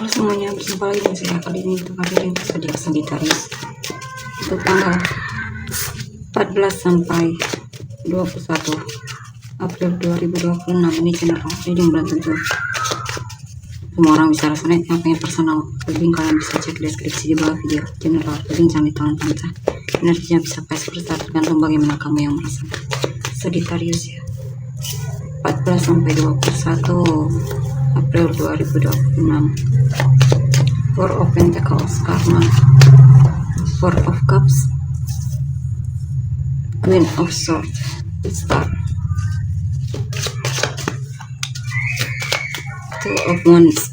Halo semuanya, berjumpa lagi dengan saya. Kali ini untuk hari ini Zodiak Sagittarius untuk tanggal 14 sampai 21 April 2026. Ini general reading bulan tentu. Semua orang bisa resonate. Yang pengen personal reading kalian bisa cek deskripsi di bawah video. General reading jangan di tangan panca. Energinya bisa vice versa, tergantung bagaimana kamu yang merasa. Sagittarius ya, 14 sampai 21 April 2026. Four of Pentacles, Karma, Four of Cups, Queen of Swords, Star, Two of Wands,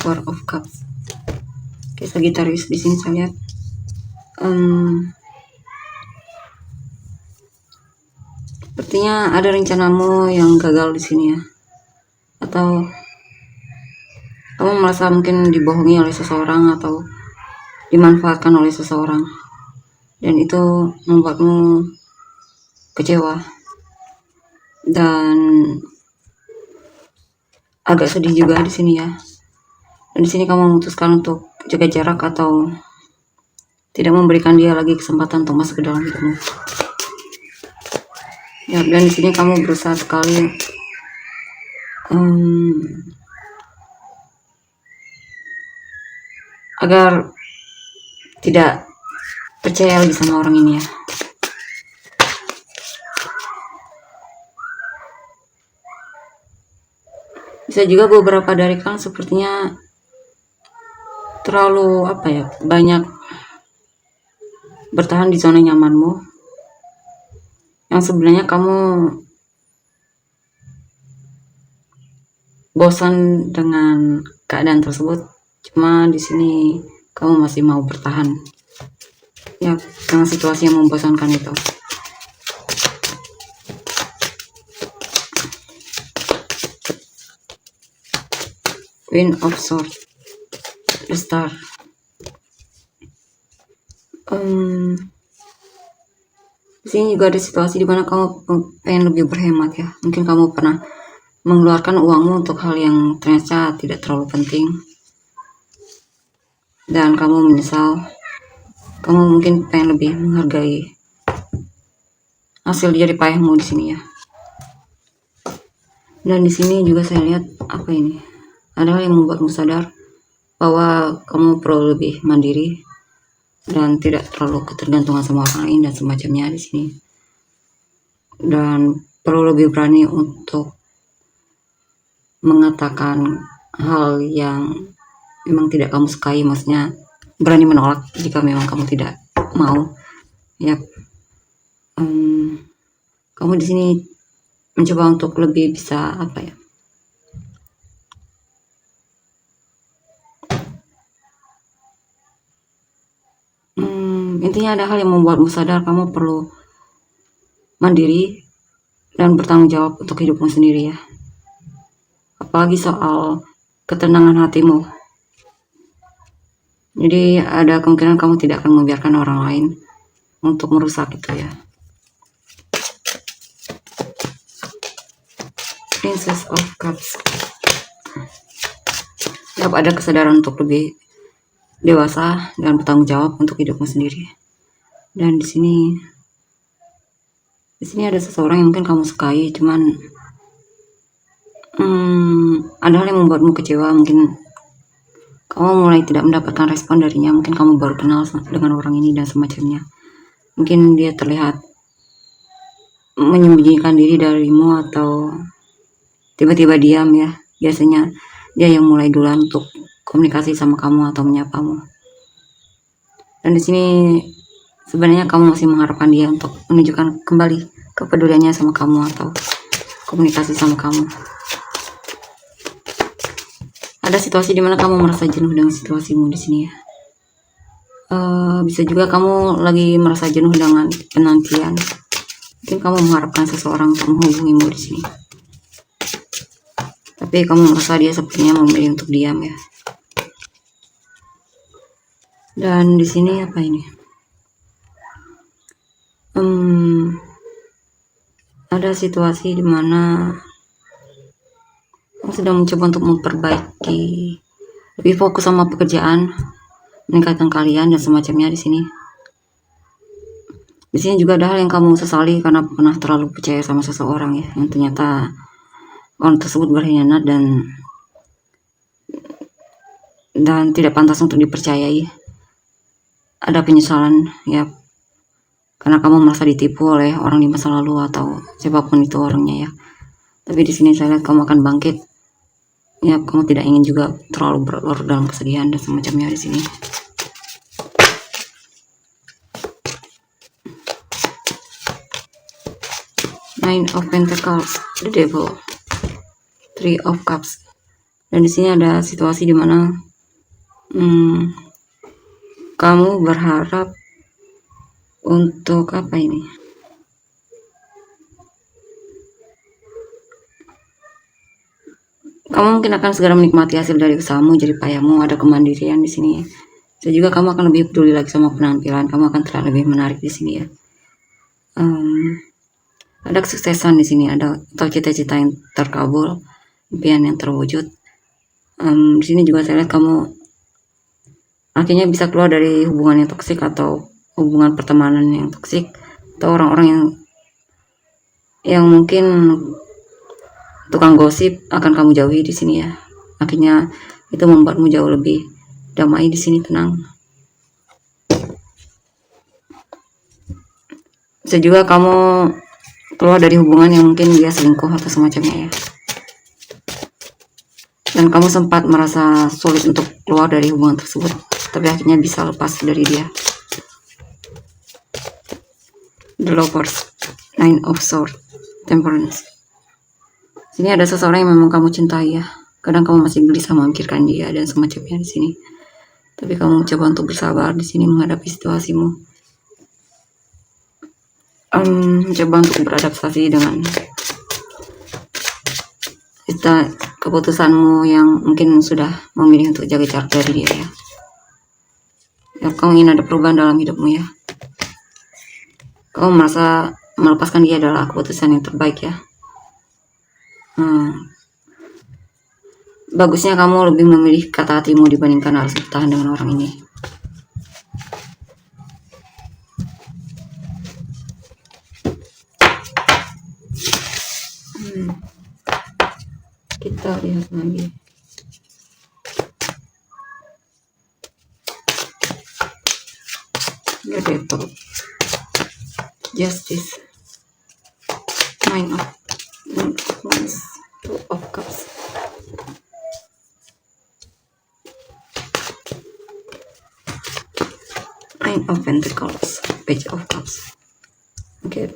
Four of Cups. Oke, Sagittarius di sini saya lihat sepertinya ada rencanamu yang gagal di sini ya, atau kamu merasa mungkin dibohongi oleh seseorang atau dimanfaatkan oleh seseorang, dan itu membuatmu kecewa dan agak sedih juga di sini ya. Dan di sini kamu memutuskan untuk jaga jarak atau tidak memberikan dia lagi kesempatan untuk masuk ke dalam hidupmu. Ya, dan di sini kamu berusaha sekali agar tidak percaya lagi sama orang ini ya. Bisa juga beberapa dari kalian sepertinya terlalu banyak bertahan di zona nyamanmu, yang sebenarnya kamu bosan dengan keadaan tersebut. Cuma di sini kamu masih mau bertahan ya dengan situasi yang membosankan itu. Queen of Swords, the Star. Di sini juga ada situasi di mana kamu pengen lebih berhemat ya. Mungkin kamu pernah mengeluarkan uangmu untuk hal yang ternyata tidak terlalu penting, dan kamu menyesal. Kamu mungkin pengen lebih menghargai hasil jerih payahmu di sini ya. Dan di sini juga saya lihat ada hal yang membuatmu sadar bahwa kamu perlu lebih mandiri dan tidak terlalu ketergantungan sama orang lain dan semacamnya di sini. Dan perlu lebih berani untuk mengatakan hal yang memang tidak kamu sukai, maksudnya berani menolak jika memang kamu tidak mau ya. Kamu di sini mencoba untuk lebih bisa intinya ada hal yang membuatmu sadar kamu perlu mandiri dan bertanggung jawab untuk hidupmu sendiri ya. Apalagi soal ketenangan hatimu. Jadi ada kemungkinan kamu tidak akan membiarkan orang lain untuk merusak itu ya. Princess of Cups. Ya, ada kesadaran untuk lebih dewasa dan bertanggung jawab untuk hidupmu sendiri. Dan di sini ada seseorang yang mungkin kamu sukai, cuman ada hal yang membuatmu kecewa. Mungkin kamu mulai tidak mendapatkan respon darinya. Mungkin kamu baru kenal dengan orang ini dan semacamnya. Mungkin dia terlihat menyembunyikan diri darimu atau tiba-tiba diam ya. Biasanya dia yang mulai duluan untuk komunikasi sama kamu atau menyapamu. Dan di sini sebenarnya kamu masih mengharapkan dia untuk menunjukkan kembali kepeduliannya sama kamu atau komunikasi sama kamu. Ada situasi dimana kamu merasa jenuh dengan situasimu di sini ya. Bisa juga kamu lagi merasa jenuh dengan penantian. Mungkin kamu mengharapkan seseorang untuk menghubungimu di sini, tapi kamu merasa dia sepertinya memilih untuk diam ya. Dan di sini ada situasi dimana kamu sedang mencoba untuk memperbaiki lebih fokus sama pekerjaan, meningkatkan kalian dan semacamnya di sini. Di sini juga ada hal yang kamu sesali karena pernah terlalu percaya sama seseorang ya, yang ternyata orang tersebut berkhianat dan tidak pantas untuk dipercayai. Ada penyesalan ya, karena kamu merasa ditipu oleh orang di masa lalu atau siapapun itu orangnya ya. Tapi di sini saya lihat kamu akan bangkit. Ya, kamu tidak ingin juga terlalu berlarut dalam kesedihan dan semacamnya di sini. Nine of Pentacles, the Devil, Three of Cups. Dan di sini ada situasi di mana kamu berharap untuk apa ini? Kamu mungkin akan segera menikmati hasil dari usahamu, jadi payahmu, ada kemandirian di sini. Dan juga kamu akan lebih peduli lagi sama penampilan, kamu akan terlihat lebih menarik di sini ya. Ada kesuksesan di sini, ada atau cita-cita yang terkabul, impian yang terwujud. Di sini juga saya lihat kamu akhirnya bisa keluar dari hubungan yang toksik atau hubungan pertemanan yang toksik atau orang-orang yang mungkin tukang gosip akan kamu jauhi di sini ya. Akhirnya itu membuatmu jauh lebih damai di sini, tenang. Bisa juga kamu keluar dari hubungan yang mungkin dia selingkuh atau semacamnya ya. Dan kamu sempat merasa sulit untuk keluar dari hubungan tersebut, tapi akhirnya bisa lepas dari dia. The Lovers, Nine of Swords, Temperance. Sini ada seseorang yang memang kamu cintai ya. Kadang kamu masih gelisah memikirkan dia dan semacamnya di sini. Tapi kamu mencoba untuk bersabar di sini menghadapi situasimu. Mencoba untuk beradaptasi dengan keputusanmu yang mungkin sudah memilih untuk jaga jarak dari dia ya. Ya, kamu ingin ada perubahan dalam hidupmu ya. Kamu merasa melepaskan dia adalah keputusan yang terbaik ya. Bagusnya kamu lebih memilih kata hatimu dibandingkan harus bertahan dengan orang ini. Kita lihat lagi. The Devil, Justice, Nine of Wands, Two of Cups. Nine of Pentacles, Page of Cups. Oke.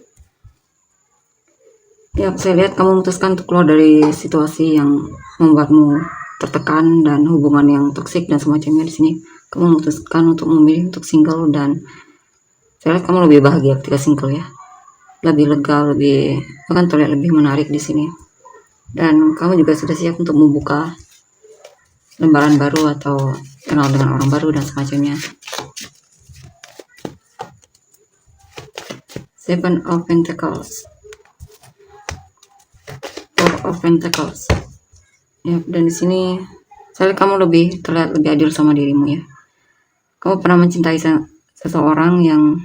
Ya, saya lihat kamu memutuskan untuk keluar dari situasi yang membuatmu tertekan dan hubungan yang toksik dan semacamnya di sini. Kamu memutuskan untuk memilih untuk single dan saya lihat kamu lebih bahagia ketika single ya. Lebih lega, bahkan terlihat lebih menarik di sini. Dan kamu juga sudah siap untuk membuka lembaran baru atau kenal dengan orang baru dan semacamnya. Seven of Pentacles, Four of Pentacles. Ya, dan di sini saya lihat kamu terlihat lebih adil sama dirimu ya. Kamu pernah mencintai seseorang yang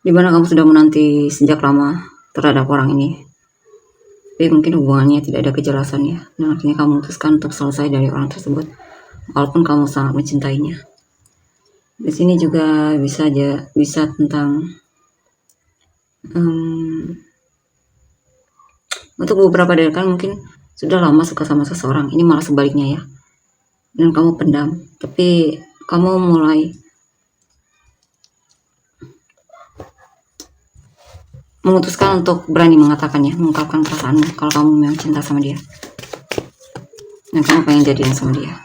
dimana kamu sudah menanti sejak lama terhadap orang ini. Tapi mungkin hubungannya tidak ada kejelasan ya. Dan akhirnya kamu memutuskan untuk selesai dari orang tersebut, walaupun kamu sangat mencintainya. Di sini juga bisa tentang untuk beberapa dari kalian mungkin sudah lama suka sama seseorang, ini malah sebaliknya ya. Dan kamu pendam, tapi kamu mulai memutuskan untuk berani mengatakannya, mengungkapkan perasaanmu kalau kamu memang cinta sama dia. Dan kamu pengen jadian sama dia.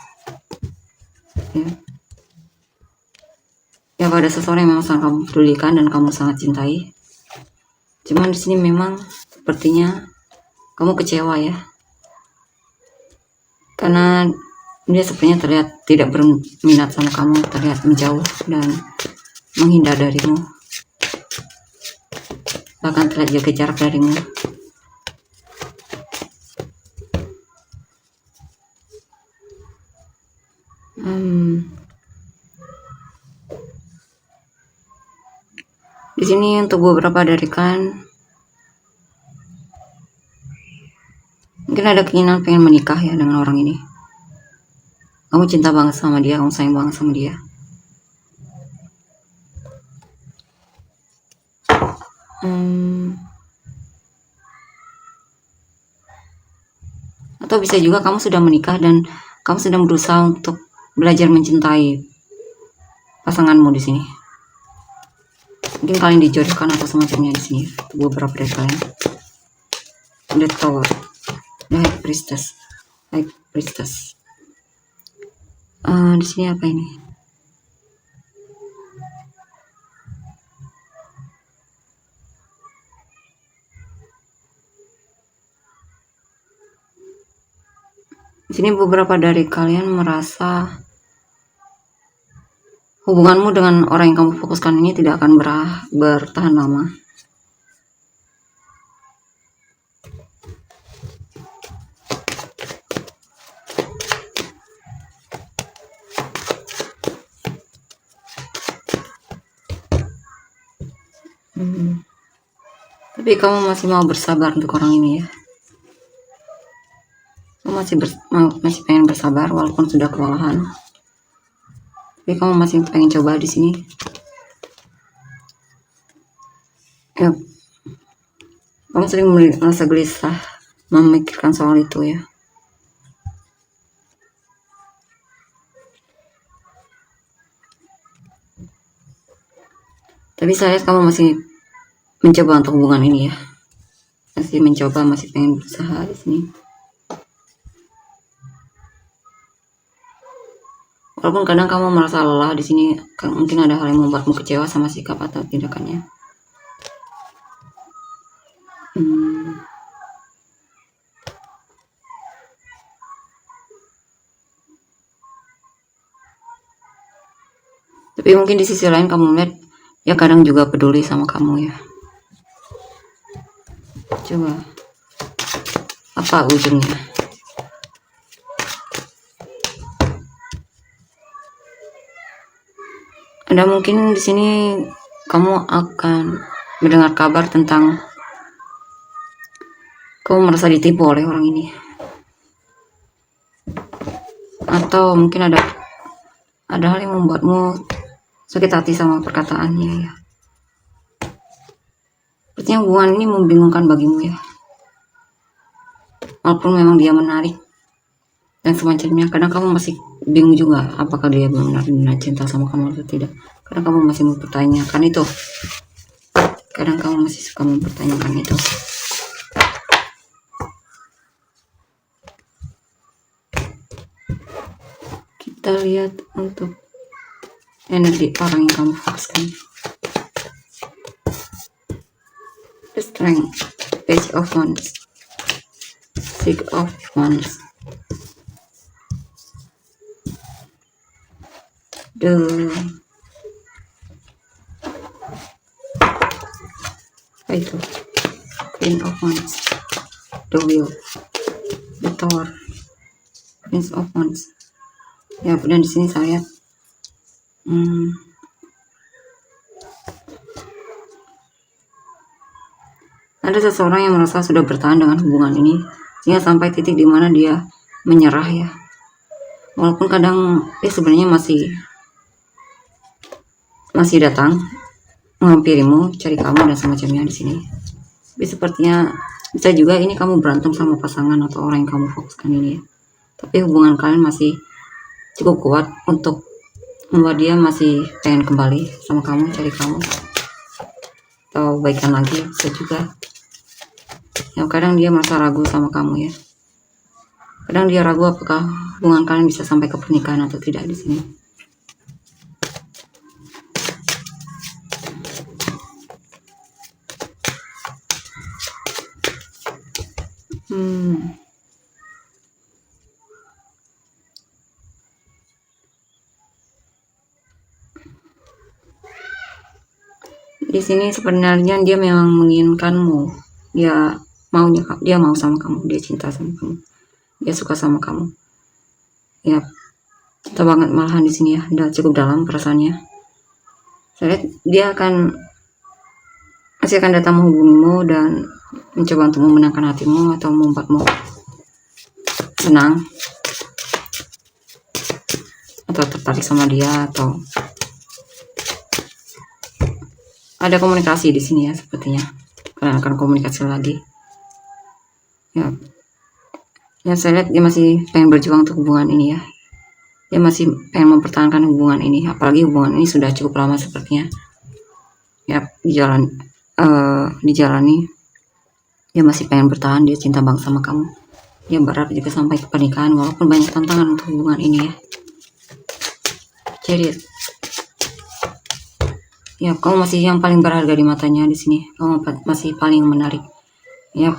Ya, kalau ada seseorang yang memang sangat kamu pedulikan dan kamu sangat cintai. Cuman di sini memang sepertinya kamu kecewa ya. Karena dia sepertinya terlihat tidak berminat sama kamu, terlihat menjauh dan menghindar darimu. Bahkan terlihat jaga jarak darimu. Di sini untuk beberapa dari kalian mungkin ada keinginan pengen menikah ya dengan orang ini. Kamu cinta banget sama dia, kamu sayang banget sama dia. Atau bisa juga kamu sudah menikah dan kamu sedang berusaha untuk belajar mencintai pasanganmu di sini. Mungkin kalian dijodohkan atau semacamnya di sini. Beberapa dari kalian. The Tower, The High Priestess. Di sini apa ini? Di sini beberapa dari kalian merasa hubunganmu dengan orang yang kamu fokuskan ini tidak akan bertahan lama. Tapi kamu masih mau bersabar untuk orang ini ya. Kamu masih pengen bersabar walaupun sudah kewalahan. Tapi kamu masih pengen coba di sini. Ya, kamu sering merasa gelisah memikirkan soal itu ya. Tapi saya lihat kamu masih mencoba untuk hubungan ini ya. Masih mencoba, masih pengen berusaha di sini. Walaupun kadang kamu merasa lelah di sini, mungkin ada hal yang membuatmu kecewa sama sikap atau tindakannya. Tapi mungkin di sisi lain kamu melihat ya kadang juga peduli sama kamu ya. Coba apa ujungnya? Ada mungkin di sini kamu akan mendengar kabar tentang kamu merasa ditipu oleh orang ini, atau mungkin ada hal yang membuatmu sakit hati sama perkataannya ya. Sepertinya hubungan ini membingungkan bagimu ya. Walaupun memang dia menarik dan semacamnya, kadang kamu masih bingung juga apakah dia benar-benar cinta sama kamu atau tidak. Kadang kamu masih mempertanyakan itu. Kadang kamu masih suka mempertanyakan itu. Kita lihat untuk energi orang yang kamu fokuskan. The Strength, Page of Wands, Six of Wands, the Queen of Wands, the Wheel, the Tower, Prince of Wands. Ya, dan di sini saya ada seseorang yang merasa sudah bertahan dengan hubungan ini sehingga sampai titik di mana dia menyerah ya. Walaupun kadang sebenarnya masih datang menghampirimu, cari kamu dan semacamnya di sini. Tapi sepertinya bisa juga ini kamu berantem sama pasangan atau orang yang kamu fokuskan ini ya. Tapi hubungan kalian masih cukup kuat untuk membuat dia masih pengen kembali sama kamu, cari kamu, atau baikan lagi bisa juga. Yang kadang dia merasa ragu sama kamu ya. Kadang dia ragu apakah hubungan kalian bisa sampai ke pernikahan atau tidak di sini. Di sini sebenarnya dia memang menginginkanmu. Dia mau sama kamu, dia cinta sama kamu, dia suka sama kamu ya. cinta banget malahan di sini ya, udah cukup dalam perasaannya. Saya lihat dia masih akan datang menghubungimu dan mencoba untuk memenangkan hatimu atau membuatmu senang atau tertarik sama dia, atau ada komunikasi di sini ya, sepertinya kalian akan komunikasi lagi ya. Saya lihat dia masih pengen berjuang untuk hubungan ini ya, dia masih pengen mempertahankan hubungan ini, apalagi hubungan ini sudah cukup lama sepertinya ya dijalani. Dia masih pengen bertahan, dia cinta banget sama kamu, dia berharap juga sampai ke pernikahan walaupun banyak tantangan untuk hubungan ini ya. Jadi ya, kamu masih yang paling berharga di matanya di sini, kamu masih paling menarik ya,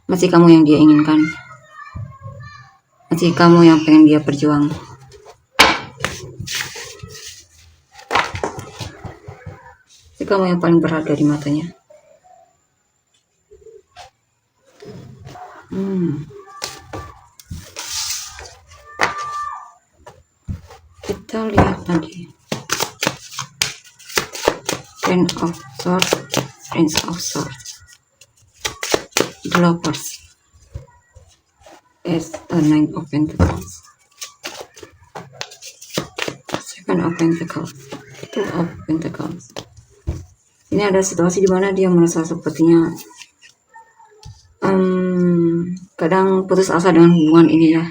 masih kamu yang dia inginkan, masih kamu yang pengen dia berjuang. Masih kamu yang paling berharga di matanya. Kita lihat lagi Prince of Swords, the Lovers, is a Nine of Pentacles, Seven of Pentacles, Two of Pentacles. Ini ada situasi di mana dia merasa sepertinya kadang putus asa dengan hubungan ini ya,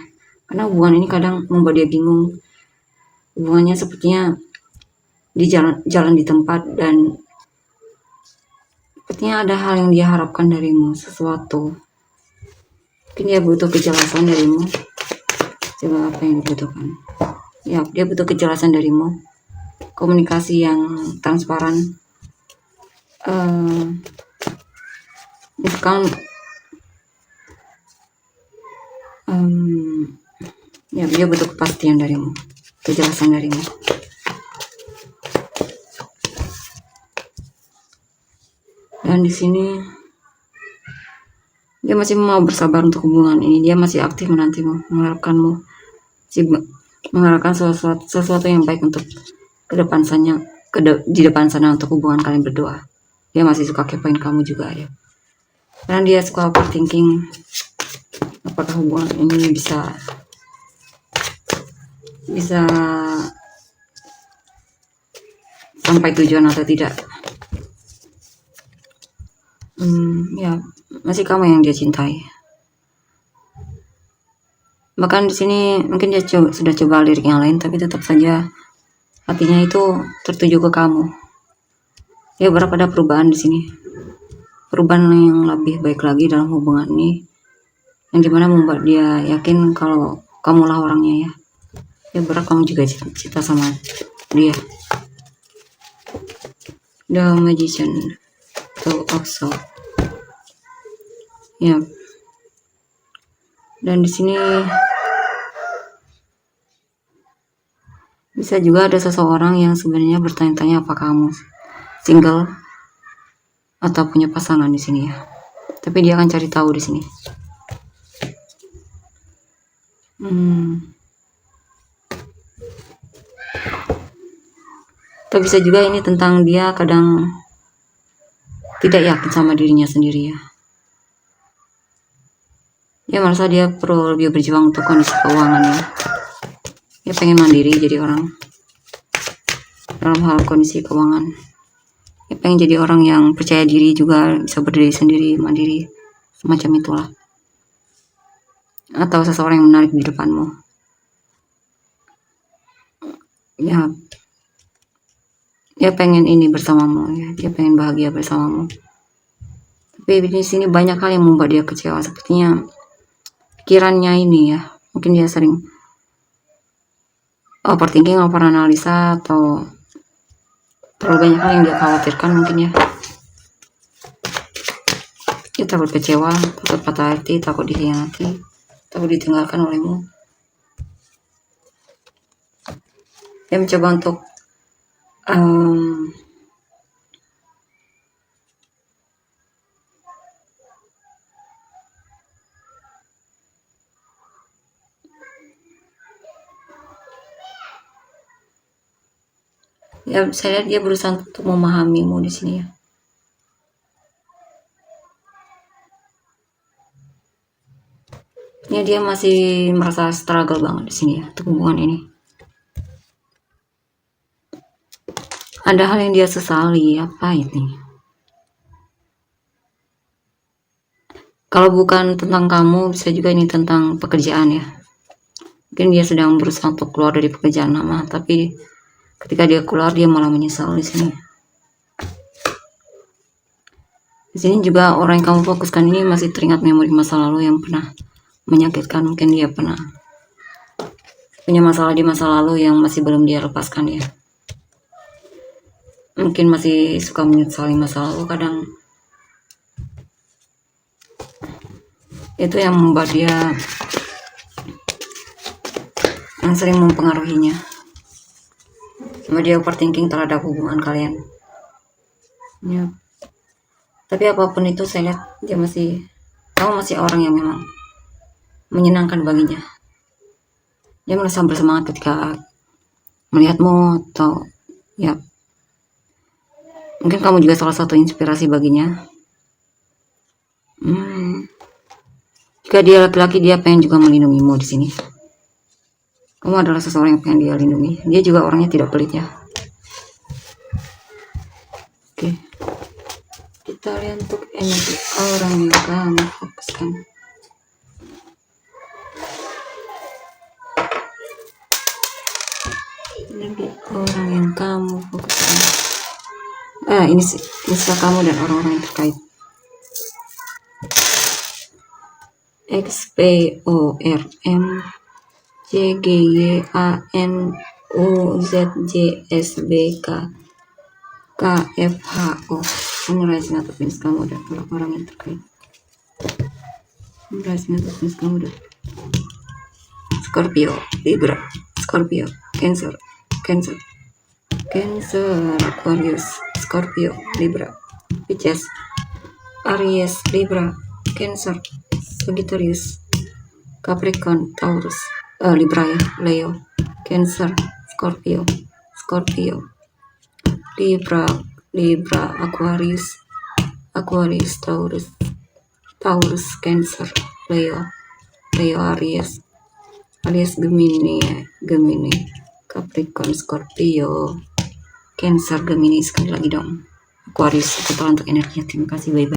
karena hubungan ini kadang membuat dia bingung. Hubungannya sepertinya di jalan di tempat, dan sepertinya ada hal yang dia harapkan darimu, sesuatu. Mungkin dia butuh kejelasan darimu. Coba apa yang dibutuhkan? Ya, dia butuh kejelasan darimu, komunikasi yang transparan. Misalkan ya, dia butuh kepastian darimu, kejelasan darimu. Dan di sini dia masih mau bersabar untuk hubungan ini, dia masih aktif menantimu, mengharapkanmu, mengharapkan sesuatu yang baik untuk di depan sana untuk hubungan kalian berdua. Dia masih suka kepoin kamu juga ya, karena dia suka overthinking apakah hubungan ini bisa sampai tujuan atau tidak. Ya, masih kamu yang dia cintai. Bahkan di sini mungkin dia sudah coba lirik yang lain, tapi tetap saja hatinya itu tertuju ke kamu. Ya, berapa ada perubahan di sini, perubahan yang lebih baik lagi dalam hubungan ini, yang dimana membuat dia yakin kalau kamulah orangnya ya. Ya, berapa kamu juga cinta sama dia. The Magician, Two of Swords. Ya. Dan di sini bisa juga ada seseorang yang sebenarnya bertanya-tanya apa kamu single atau punya pasangan di sini ya. Tapi dia akan cari tahu di sini. Atau bisa juga ini tentang dia kadang tidak yakin sama dirinya sendiri ya. Dia merasa dia perlu lebih berjuang untuk kondisi keuangannya. Dia pengen mandiri jadi orang dalam hal kondisi keuangan. Dia pengen jadi orang yang percaya diri juga, bisa berdiri sendiri, mandiri, semacam itulah. Atau seseorang yang menarik di depanmu. Ya, dia pengen ini bersamamu ya, dia pengen bahagia bersamamu. Tapi di sini banyak hal yang membuat dia kecewa, sepertinya pikirannya ini ya, mungkin dia sering overthinking, overanalisa, atau terlalu banyak hal yang dia khawatirkan mungkin ya. Dia takut kecewa, takut patah hati, takut dikhianati, takut ditinggalkan olehmu. Dia mencoba untuk Ya, saya lihat dia berusaha untuk memahamimu di sini ya. Ya, dia masih merasa struggle banget di sini ya untuk hubungan ini. Ada hal yang dia sesali, apa ini? Kalau bukan tentang kamu, bisa juga ini tentang pekerjaan ya. Mungkin dia sedang berusaha untuk keluar dari pekerjaan lama, tapi ketika dia keluar dia malah menyesal di sini. Di sini juga orang yang kamu fokuskan ini masih teringat memori masa lalu yang pernah menyakitkan. Mungkin dia pernah punya masalah di masa lalu yang masih belum dia lepaskan ya. Mungkin masih suka menyesali masa lalu kadang. Itu yang membuat dia yang sering mempengaruhinya. Sama dia overthinking terhadap hubungan kalian. Ya. Tapi apapun itu saya lihat dia kamu masih orang yang memang menyenangkan baginya. Dia merasa bersemangat ketika melihatmu atau ya mungkin kamu juga salah satu inspirasi baginya. Jika dia laki-laki, dia pengen juga melindungimu di sini. Kamu adalah seseorang yang pengen dia lindungi. Dia juga orangnya tidak pelit ya. Oke. Kita lihat untuk energi orang yang kamu fokuskan. Energi orang yang kamu fokuskan. Ini kamu dan orang-orang yang terkait. XPORM JGYANUZJSBK KFHO. Rising atau Venus kamu dan orang-orang yang terkait. Rising atau Venus kamu dan Scorpio, Libra, Scorpio, Cancer, Aquarius, Scorpio, Libra, Pisces, Aries, Libra, Cancer, Sagittarius, Capricorn, Taurus, Libra ya, Leo, Cancer, Scorpio, Libra, Aquarius, Taurus, Cancer, Leo, Aries, Gemini, Capricorn, Scorpio, Cancer, Gemini, sekali lagi dong, Aquarius. Itu untuk energinya. Terima kasih, bye bye.